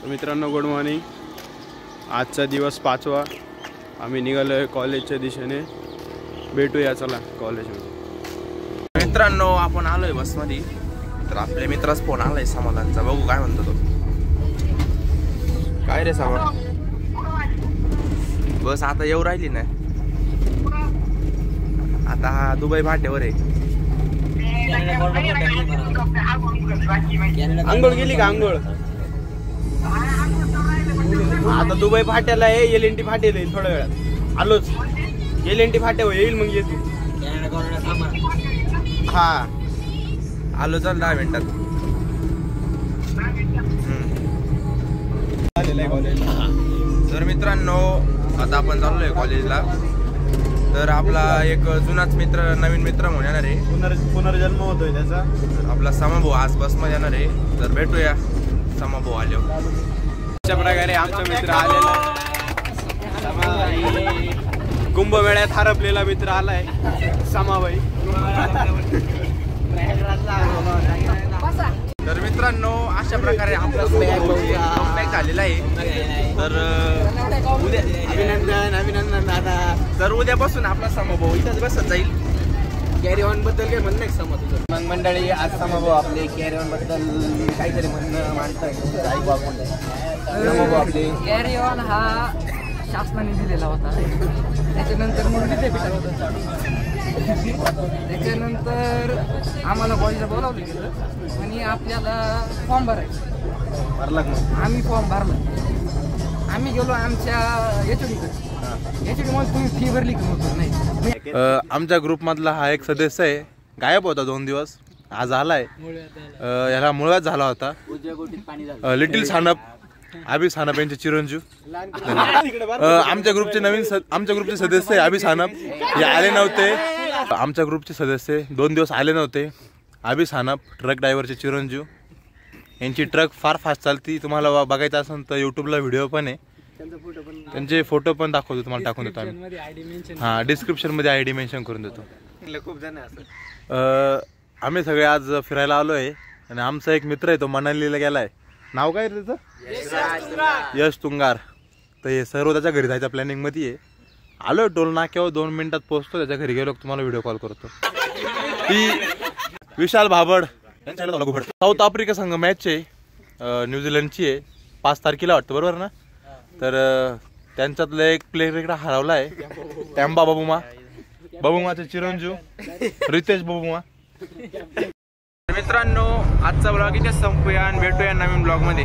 मित्रांनो good morning. आजचा दिवस 5वा। आम्ही निघालोय कॉलेजच्या दिशेने। भेटूया चला कॉलेजमध्ये। मित्रांनो आपण आलोय बसमध्ये, तर आपल्या मित्राचा फोन आलाय समाधानचा, बघू काय म्हणतो तो। काय रे समाधान, बस आता येऊ राहिली ना, आता हा दुबई फाट्यावर आहे। आंघोळ गेली का? आंघोळ आता दुबई फाट्याला आहे, LNT फाट्याला येईल थोड्या वेळात। आलोच, LNT फाट्यावर येईल मग येतो। हा आलो, चल 10 मिनिटात। तर मित्रांनो आता आपण चाललोय कॉलेजला। तर आपला एक जुनाच मित्र नवीन मित्र म्हणून येणार आहे, पुनर्जन्म होतोय त्याचा। तर आपला समाभाऊ आज बसमध्ये येणार आहे, तर भेटूया समाभाऊ आल्यावर। अशा प्रकारे आमचा मित्र आलेला, कुंभमेळ्यात हरपलेला मित्र आलाय समाबाई। तर मित्रांनो अशा प्रकारे आपला कमबॅक झालेला आहे। तर उद्या अभिनंदन दादा। तर उद्यापासून आपला समाभाऊ इथंच बसत जाईल। कॅरी ऑन बद्दल काय म्हणणं आहे समा तुझं? मग मंडळी आज समाभाऊ आपले कॅरी ऑन बद्दल काहीतरी म्हणणं मांडताय, ऐकू आपण। समाभाऊ आपले कॅरी ऑन हा शासनाने दिलेला होता, त्याच्यानंतर मग विद्यापीठात होता, त्याच्यानंतर आम्हाला कॉलेजला बोलावलं गेलं आणि आपल्याला फॉर्म भरायचा। भरला मग आम्ही फॉर्म भरला, आम्ही गेलो आमच्या एचओडी मग तुम्ही फी भरली की नव्हतं? नाही। आमच्या ग्रुपमधला हा एक सदस्य आहे, गायब होता 2 दिवस, आज आलाय। याला मुळव्याध झाला होता, लिटिल सानप अभि सानप यांचे चिरंजीव। आमच्या ग्रुपचे सदस्य अभि सानप हे आले नव्हते। आमच्या ग्रुपचे सदस्य 2 दिवस आले नव्हते। अभि सानप ट्रक ड्रायव्हरचे चिरंजीव, यांची ट्रक फार फास्ट चालती। तुम्हाला बघायचं असेल तर यूट्यूबला व्हिडिओ पण आहे, त्यांचे फोटो पण दाखवतो, तुम्हाला टाकून देतो आम्ही। हां, डिस्क्रिप्शनमध्ये ID मेन्शन करून देतो। खूप जण असं आम्ही सगळे आज फिरायला आलो आहे आणि आमचा एक मित्र आहे तो मनालीला गेलाय। नाव काय रे त्याचं? यश तुंगार। तर हे सर्व त्याच्या घरी जायच्या प्लॅनिंग मध्ये आहे। आलो टोल नाक्यावर 2 मिनिटात पोहोचतो, त्याच्या घरी गेलो तुम्हाला व्हिडिओ कॉल करतो। ती विशाल भाबड साऊथ आफ्रिका संघ मॅच आहे, न्यूझीलंडची आहे, 5 तारखेला वाटतं, बरोबर ना? तर त्यांच्यातला एक प्लेयर इकडे हरवला आहे, टॅम्बा बाबूमाचे चिरंजीव रितेश बाबूमा। मित्रांनो आजचा ब्लॉग इथे संपूया आणि भेटूया नवीन ब्लॉग मध्ये।